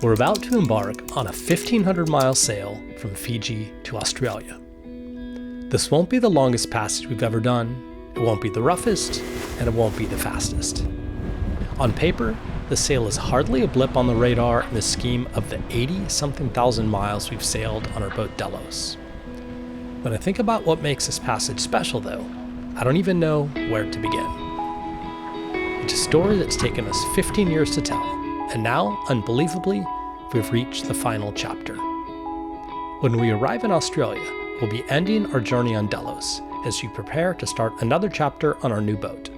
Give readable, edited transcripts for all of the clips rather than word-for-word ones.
We're about to embark on a 1,500-mile sail from Fiji to Australia. This won't be the longest passage we've ever done, it won't be the roughest, and it won't be the fastest. On paper, the sail is hardly a blip on the radar in the scheme of the 80-something thousand miles we've sailed on our boat Delos. When I think about what makes this passage special, though, I don't even know where to begin. It's a story that's taken us 15 years to tell, and now, unbelievably, we've reached the final chapter. When we arrive in Australia, we'll be ending our journey on Delos as we prepare to start another chapter on our new boat.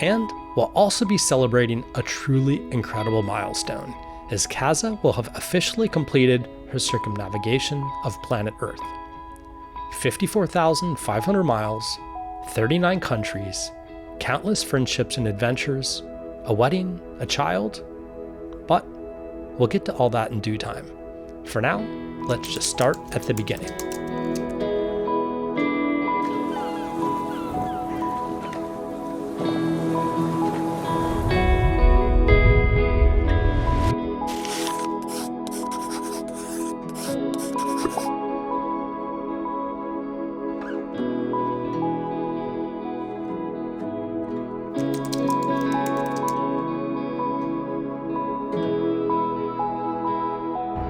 And we'll also be celebrating a truly incredible milestone, as Kazza will have officially completed her circumnavigation of planet Earth. 54,500 miles, 39 countries, countless friendships and adventures, a wedding, a child. But we'll get to all that in due time. For now, let's just start at the beginning.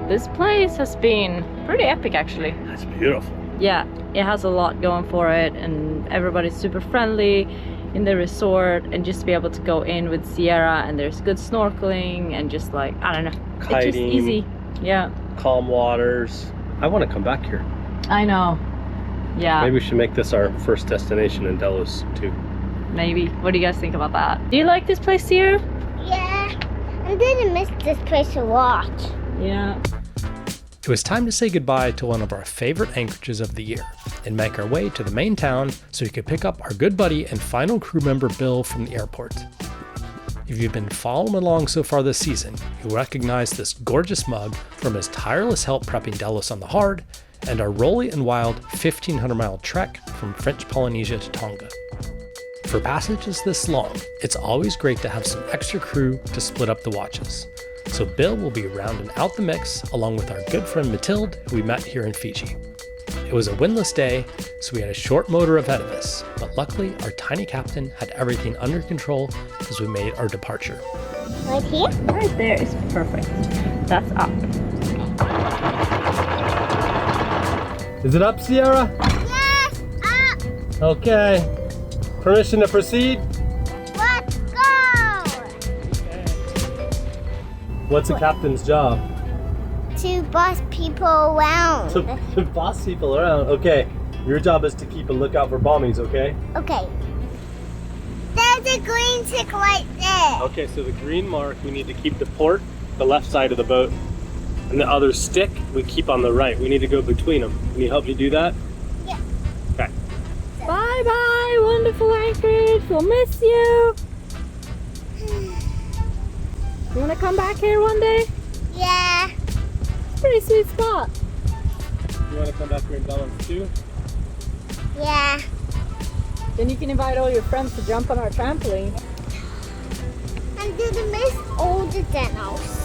This place has been pretty epic, actually. That's beautiful. Yeah, it has a lot going for it, and everybody's super friendly in the resort, and just to be able to go in with Sierra, and there's good snorkeling, and just like, I don't know, Kiting, it's just easy. Yeah. Calm waters. I want to come back here. I know. Yeah. Maybe we should make this our first destination in Delos too. Maybe. What do you guys think about that? Do you like this place, Sierra? Yeah, I didn't miss this place a lot. Yeah. It was time to say goodbye to one of our favorite anchorages of the year and make our way to the main town so we could pick up our good buddy and final crew member Bill from the airport. If you've been following along so far this season, you'll recognize this gorgeous mug from his tireless help prepping Delos on the hard and our rolly and wild 1,500-mile trek from French Polynesia to Tonga. For passages this long, it's always great to have some extra crew to split up the watches. So Bill will be rounding out the mix along with our good friend Mathilde, who we met here in Fiji. It was a windless day, so we had a short motor ahead of us, but luckily our tiny captain had everything under control as we made our departure. Right here? Right there is perfect. That's up. Is it up, Sierra? Yes, up. Okay. Permission to proceed? Let's go. What's a captain's job? To boss people around. To boss people around. Okay. Your job is to keep a lookout for bombings, okay? Okay. There's a green tick right there. Okay, so the green mark, we need to keep the port, the left side of the boat, and the other stick, we keep on the right. We need to go between them. Can you help me do that? Yeah. Okay. Bye bye, wonderful anchorage. We'll miss you. You want to come back here one day? Yeah. Pretty sweet spot. You want to come back here in Delos too? Yeah. Then you can invite all your friends to jump on our trampoline. I didn't miss all the demos.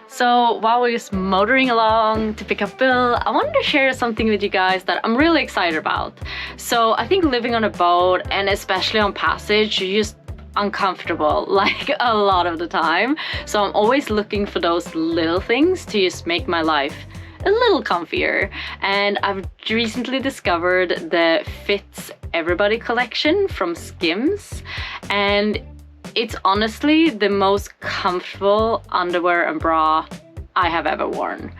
So while we're just motoring along to pick up Bill, I wanted to share something with you guys that I'm really excited about. So I think living on a boat, and especially on passage, you're just uncomfortable like a lot of the time. So I'm always looking for those little things to just make my life a little comfier. And I've recently discovered the Fits Everybody collection from Skims, and it's honestly the most comfortable underwear and bra I have ever worn.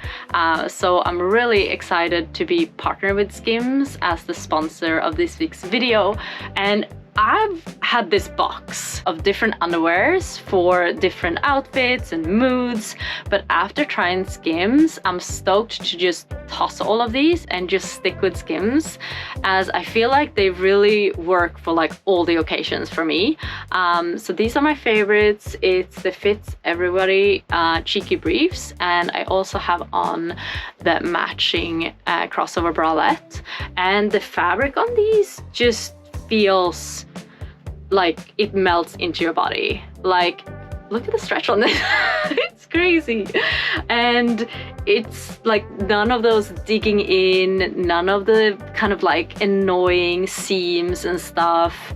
So I'm really excited to be partnered with Skims as the sponsor of this week's video. And I've had this box of different underwears for different outfits and moods, but after trying Skims, I'm stoked to just toss all of these and just stick with Skims, as I feel like they really work for like all the occasions for me. So these are my favorites. It's the Fits Everybody cheeky briefs, and I also have on the matching crossover bralette, and the fabric on these just feels like it melts into your body. Like, look at the stretch on this. It's crazy. And it's like none of those digging in, none of the kind of like annoying seams and stuff.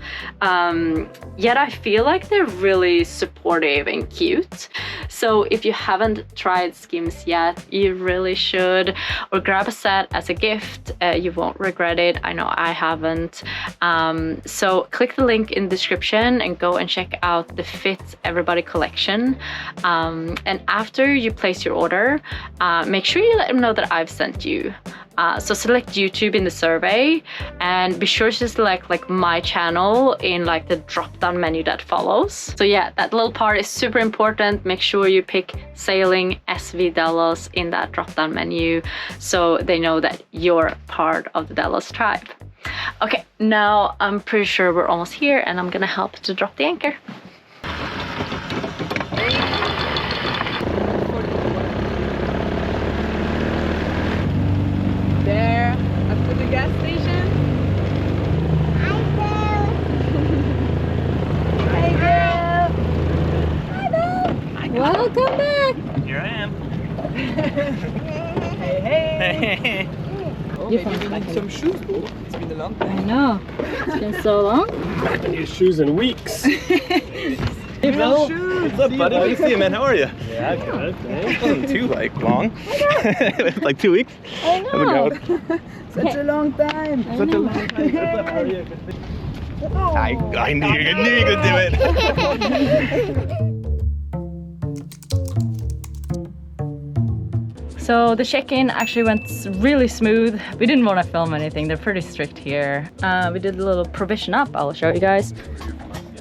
Yet I feel like they're really supportive and cute. So if you haven't tried skims yet, you really should, or grab a set as a gift. You won't regret it. I know I haven't. So click the link in the description and go and check out the Fit Everybody collection. And after you place your order, make sure you let them know that I've sent you. So select YouTube in the survey and be sure to select like my channel in like the drop down menu that follows. So yeah, that little part is super important. Make sure you pick Sailing SV Delos in that drop down menu so they know that you're part of the Delos tribe. Okay, now I'm pretty sure we're almost here and I'm gonna help to drop the anchor. There, up to the gas station. Welcome back. Here I am. Hey, hey. Hey. Oh, maybe we need some shoes, bro. It's been a long I time. know. It's been so long. Haven't used shoes in weeks. Hey, bro. What's up, buddy? Good to see you, man. How are you? Yeah, good. It wasn't too long. Like 2 weeks. I know. Such a long time. Such a long time. What's up? How are you? I knew you could do it. So the check-in actually went really smooth. We didn't want to film anything. They're pretty strict here. We did a little provision up. I'll show you guys.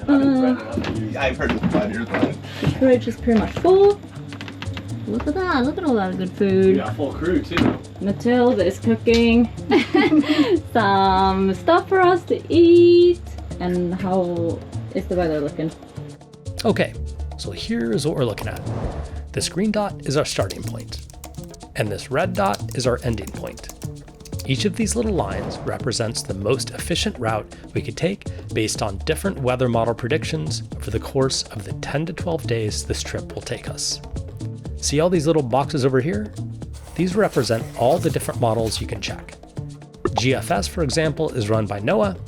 I've heard this 5 years ago. The fridge is pretty much full. Look at that. Look at all that good food. We got a full crew too. Matilda is cooking. Some stuff for us to eat. And how is the weather looking? Okay, so here's what we're looking at. This green dot is our starting point, and this red dot is our ending point. Each of these little lines represents the most efficient route we could take based on different weather model predictions over the course of the 10 to 12 days this trip will take us. See all these little boxes over here? These represent all the different models you can check. GFS, for example, is run by NOAA.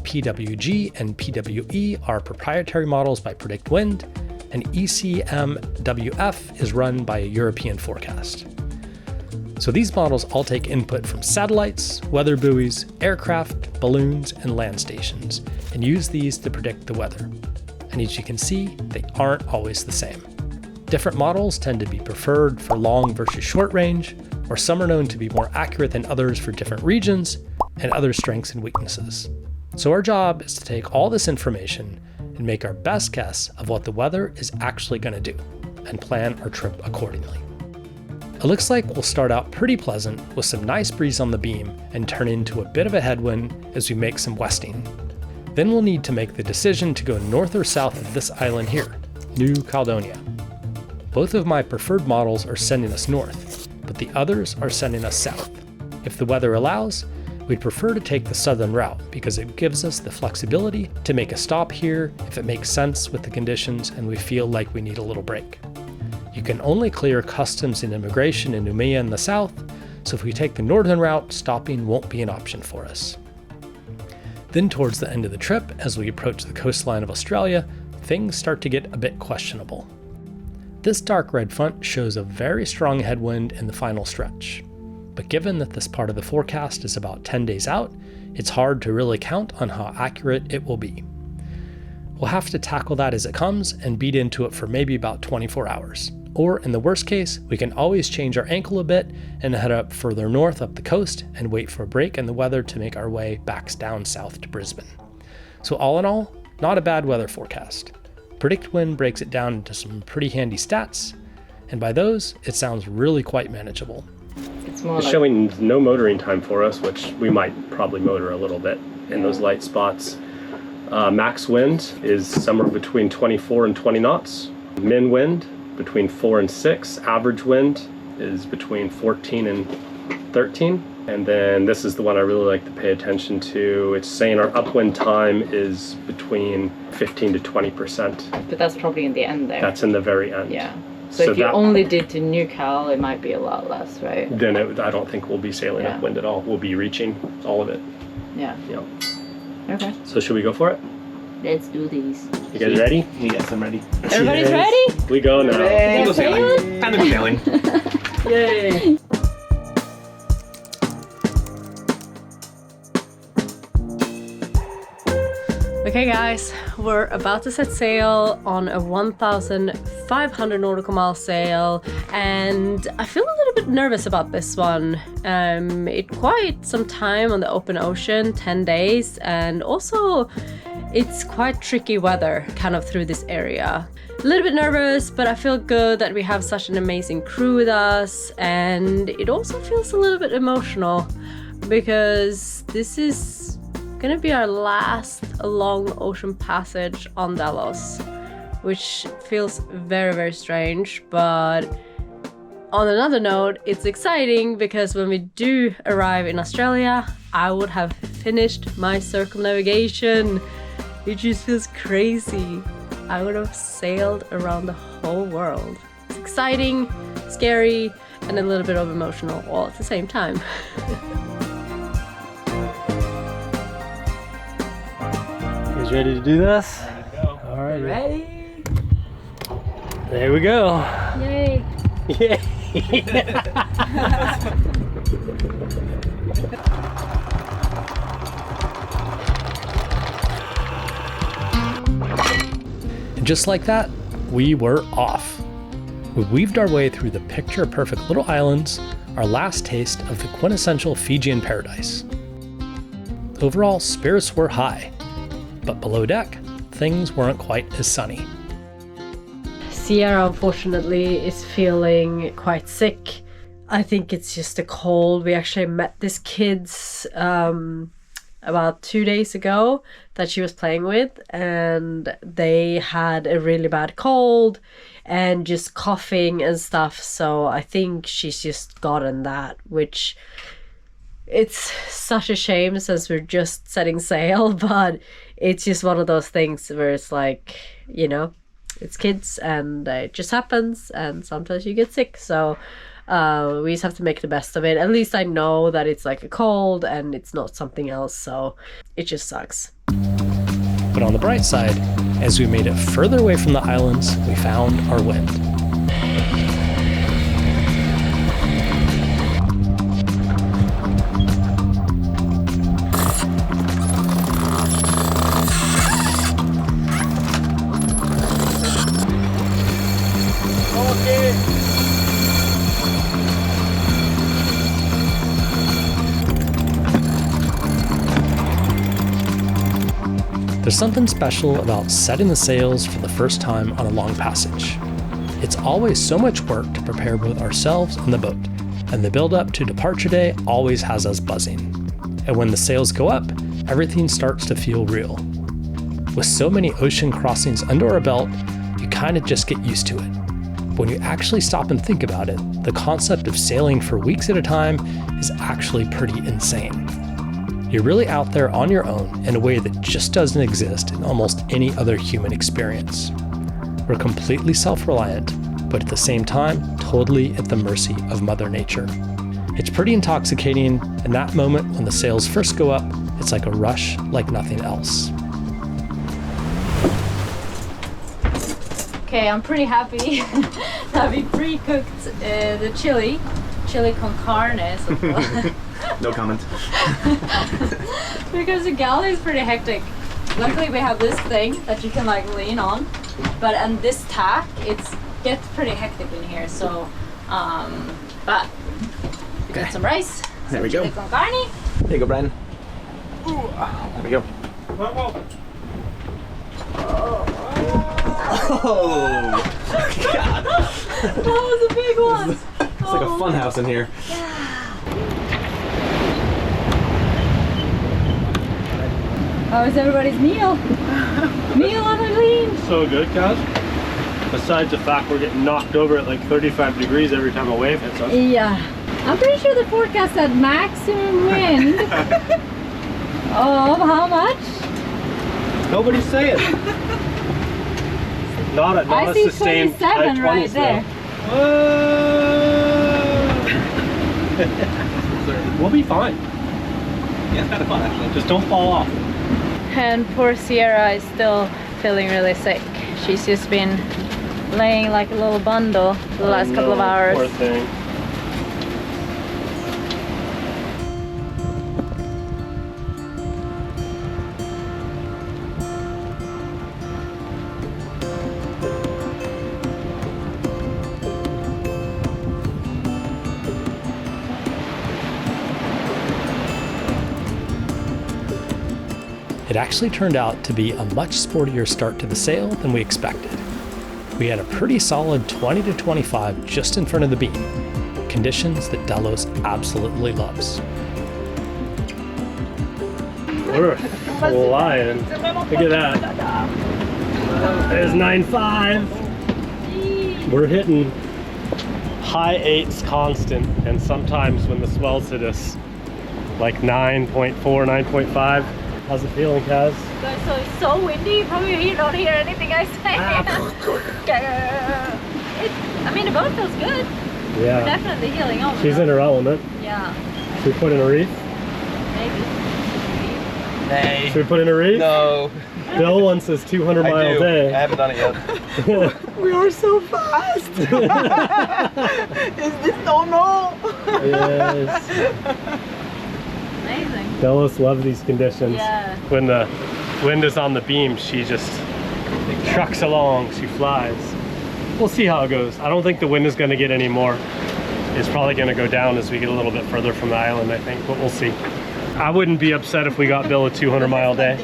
PWG and PWE are proprietary models by Predict Wind, and ECMWF is run by a European forecast. So these models all take input from satellites, weather buoys, aircraft, balloons, and land stations, and use these to predict the weather. And as you can see, they aren't always the same. Different models tend to be preferred for long versus short range, or some are known to be more accurate than others for different regions, and other strengths and weaknesses. So our job is to take all this information and make our best guess of what the weather is actually going to do, and plan our trip accordingly. It looks like we'll start out pretty pleasant with some nice breeze on the beam and turn into a bit of a headwind as we make some westing. Then we'll need to make the decision to go north or south of this island here, New Caledonia. Both of my preferred models are sending us north, but the others are sending us south. If the weather allows, we'd prefer to take the southern route because it gives us the flexibility to make a stop here if it makes sense with the conditions and we feel like we need a little break. You can only clear customs and immigration in Noumea in the south, so if we take the northern route, stopping won't be an option for us. Then towards the end of the trip, as we approach the coastline of Australia, things start to get a bit questionable. This dark red front shows a very strong headwind in the final stretch. But given that this part of the forecast is about 10 days out, it's hard to really count on how accurate it will be. We'll have to tackle that as it comes and beat into it for maybe about 24 hours. Or in the worst case, we can always change our ankle a bit and head up further north up the coast and wait for a break in the weather to make our way back down south to Brisbane. So all in all, not a bad weather forecast. Predict Wind breaks it down into some pretty handy stats, and by those, it sounds really quite manageable. It's more It's like showing no motoring time for us, which we might probably motor a little bit in those light spots. Max wind is somewhere between 24 and 20 knots. Min wind between 4 and 6. Average wind is between 14 and 13. And then this is the one I really like to pay attention to. It's saying our upwind time is between 15 to 20%. But that's probably in the end there. That's in the very end. Yeah. So if you only did to Newcal, it might be a lot less, right? Then I don't think we'll be sailing upwind at all. We'll be reaching all of it. Yeah. Yeah. Okay. So should we go for it? Let's do these. You guys ready? Yes, I'm ready. Everybody's ready? We go now. Hey, go sailing. Time to go sailing. Yay! Okay guys, we're about to set sail on a 1,500 nautical mile sail, and I feel a little bit nervous about this one. It's quite some time on the open ocean, 10 days, and also it's quite tricky weather kind of through this area. A little bit nervous, but I feel good that we have such an amazing crew with us, and it also feels a little bit emotional because this is gonna be our last long ocean passage on Delos, which feels very, very strange. But on another note, it's exciting because when we do arrive in Australia, I would have finished my circumnavigation. It just feels crazy. I would have sailed around the whole world. It's exciting, scary, and a little bit of emotional all at the same time. Ready to do this? All right. Ready? There we go. Yay! Yay! And just like that, we were off. We weaved our way through the picture-perfect little islands, our last taste of the quintessential Fijian paradise. Overall, spirits were high. But below deck, things weren't quite as sunny. Sierra, unfortunately, is feeling quite sick. I think it's just a cold. We actually met this kid's about 2 days ago that she was playing with, and they had a really bad cold and just coughing and stuff. So I think she's just gotten that, which it's such a shame since we're just setting sail, but it's just one of those things where it's like, you know, it's kids and it just happens, and sometimes you get sick. So we just have to make the best of it. At least I know that it's like a cold and it's not something else, so it just sucks. But on the bright side, as we made it further away from the islands, we found our wind. There's something special about setting the sails for the first time on a long passage. It's always so much work to prepare both ourselves and the boat, and the build-up to departure day always has us buzzing. And when the sails go up, everything starts to feel real. With so many ocean crossings under our belt, you kind of just get used to it. But when you actually stop and think about it, the concept of sailing for weeks at a time is actually pretty insane. You're really out there on your own in a way that just doesn't exist in almost any other human experience. We're completely self-reliant, but at the same time, totally at the mercy of Mother Nature. It's pretty intoxicating, and that moment when the sails first go up, it's like a rush like nothing else. Okay, I'm pretty happy that we pre-cooked the chili con carne. No comment. Because the galley is pretty hectic. Luckily we have this thing that you can like lean on, but and this tack, it gets pretty hectic in here. So, but we got some rice. There we go. Chili con carne. There you go, Brian. Ooh, there we go. Oh, God. That was a big one. It's like a fun house in here. How is everybody's meal? Meal on a lean. So good, Kaz. Besides the fact we're getting knocked over at like 35 degrees every time a wave hits us. Yeah. I'm pretty sure the forecast said maximum wind. Oh, how much? Nobody's saying. Not I a see sustained 27 high right 20s there. though. We'll be fine. Yeah, it's kind of fun actually. Just don't fall off. And poor Sierra is still feeling really sick. She's just been laying like a little bundle the last couple of hours. Poor thing. It actually turned out to be a much sportier start to the sail than we expected. We had a pretty solid 20 to 25 just in front of the beam, conditions that Delos absolutely loves. We're flying. Look at that. There's 9.5. We're hitting high 8s constant, and sometimes when the swells hit us, like 9.4, 9.5. How's it feeling, Kaz? Guys, so it's so windy, probably you don't hear anything I say. I mean, the boat feels good. Yeah. We're definitely healing over. She's in her element. Yeah, Should we put in a reef? maybe. Hey. Should we put in a reef? No. Bill wants us 200 mile I day. haven't done it yet. We are so fast. Is this normal? Yes. Amazing. Delos loves these conditions. Yeah. When the wind is on the beam, she just trucks along, she flies. We'll see how it goes. I don't think the wind is going to get any more. It's probably going to go down as we get a little bit further from the island, I think, but we'll see. I wouldn't be upset if we got Bill a 200 mile day.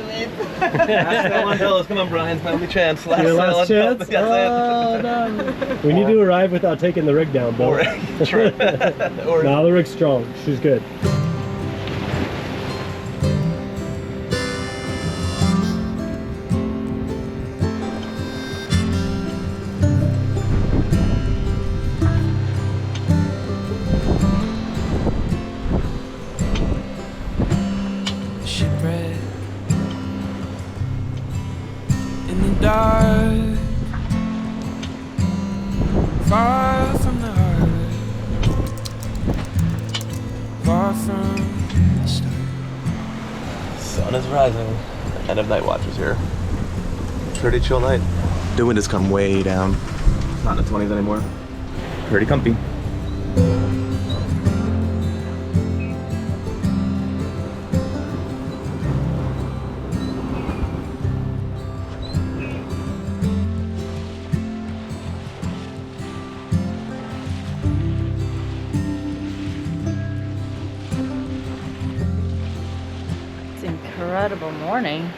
Come on, Brian, it's my only chance. Your last chance? That's Oh, no. We need to arrive without taking the rig down, Bill. True. No, the rig's strong. She's good. Shipwreck in the dark, far from the heart, far from the start. Sun is rising. End of night watch is here. Pretty chill night. The wind has come way down. It's not in the 20s anymore. Pretty comfy. Incredible morning.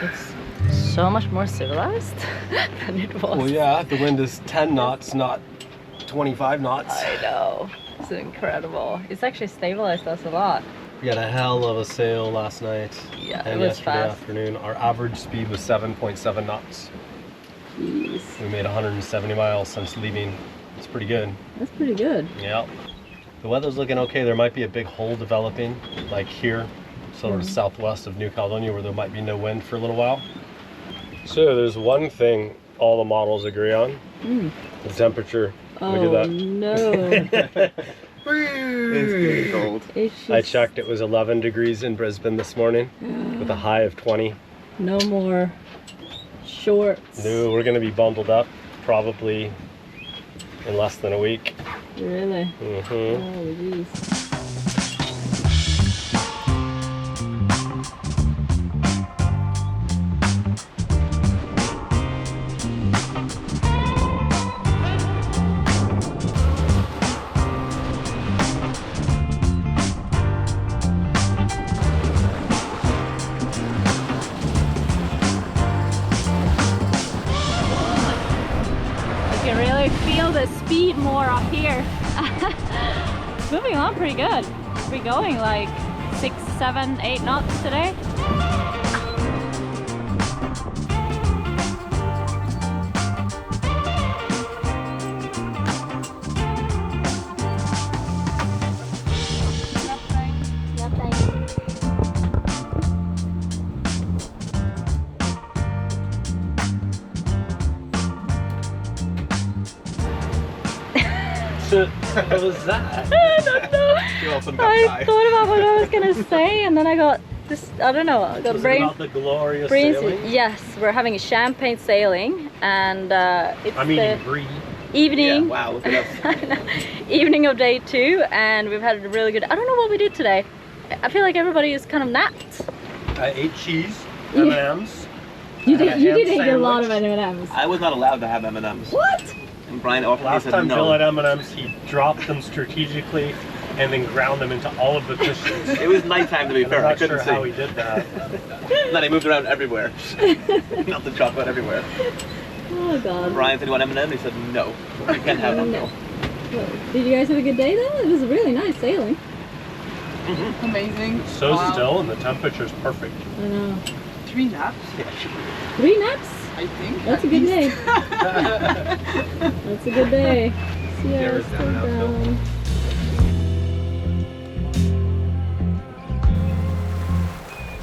It's so much more civilized than it was. Well, yeah, the wind is 10 knots, not 25 knots. I know. It's incredible. It's actually stabilized us a lot. We had a hell of a sail last night. Yeah, and it was yesterday fast. afternoon. Our average speed was 7.7 knots. Jeez. We made 170 miles since leaving. It's pretty good. That's pretty good. Yeah. The weather's looking okay. There might be a big hole developing, like here, sort of southwest of New Caledonia, where there might be no wind for a little while. So there's one thing all the models agree on. The temperature. Look at that. No. It's getting cold. I checked, it was 11 degrees in Brisbane this morning with a high of 20. No more shorts. No, we're gonna be bundled up probably in less than a week. Really? Mm-hmm. Oh, jeez. You can really feel the speed more up here. Moving on pretty good. We're going like 6, 7, 8 knots today. What was that? I don't know. You also I thought about what I was gonna say, and then I got this. I don't know. I got Was it brain. about the glorious brain sailing? Yes, we're having a champagne sailing, and it's I'm the eating brie. evening. Yeah, wow, look at us. Evening of day 2, and we've had a really good. I don't know what we did today. I feel like everybody is kind of napped. I ate cheese, Yeah. M&Ms. You had did. a You ham did eat a lot of sandwich. M&Ms. I was not allowed to have M&Ms. What? And Brian offered me Last said time no. Bill had M&Ms, he dropped them strategically and then ground them into all of the cushions. It was nighttime to be And fair, I'm I not couldn't sure see. how he did that. And then he moved around everywhere. Not the chocolate everywhere. Oh god. Brian said, "You want M&M?" He said, "No, you can't have them." No. Did you guys have a good day though? It was really nice sailing. Amazing. It's so Wow. still and the temperature's perfect. I know. 3 naps, 3 naps? I think. That's a at good least. day. That's a good day. See ya, Never still down and out, down.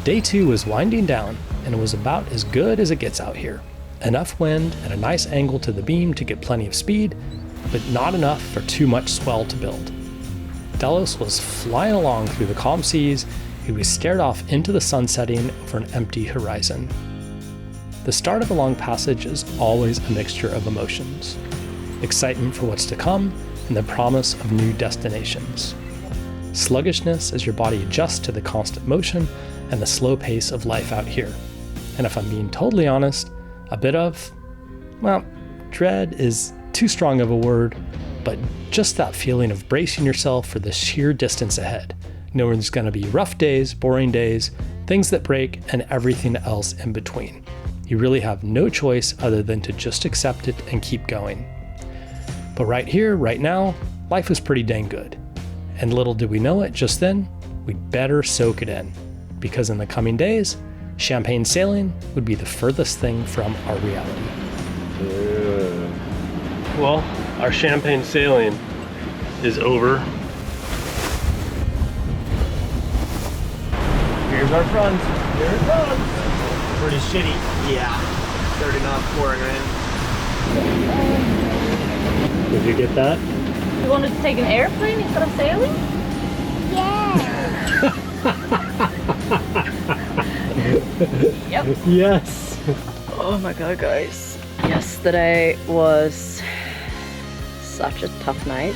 Day 2 was winding down, and it was about as good as it gets out here. Enough wind and a nice angle to the beam to get plenty of speed, but not enough for too much swell to build. Delos was flying along through the calm seas as we stared off into the sun setting over an empty horizon. The start of a long passage is always a mixture of emotions. Excitement for what's to come and the promise of new destinations. Sluggishness as your body adjusts to the constant motion and the slow pace of life out here. And if I'm being totally honest, a bit of, well, dread is too strong of a word, but just that feeling of bracing yourself for the sheer distance ahead, knowing there's going to be rough days, boring days, things that break, and everything else in between. You really have no choice other than to just accept it and keep going. But right here, right now, life was pretty dang good. And little did we know it just then, we'd better soak it in, because in the coming days, champagne sailing would be the furthest thing from our reality. Well, our champagne sailing is over. Here's our front. Here it comes. Pretty shitty. Yeah. 30 knots pouring rain. Did you get that? You wanted to take an airplane instead of sailing? Yeah. Yep. Yes. Oh my god, guys. Yesterday was such a tough night.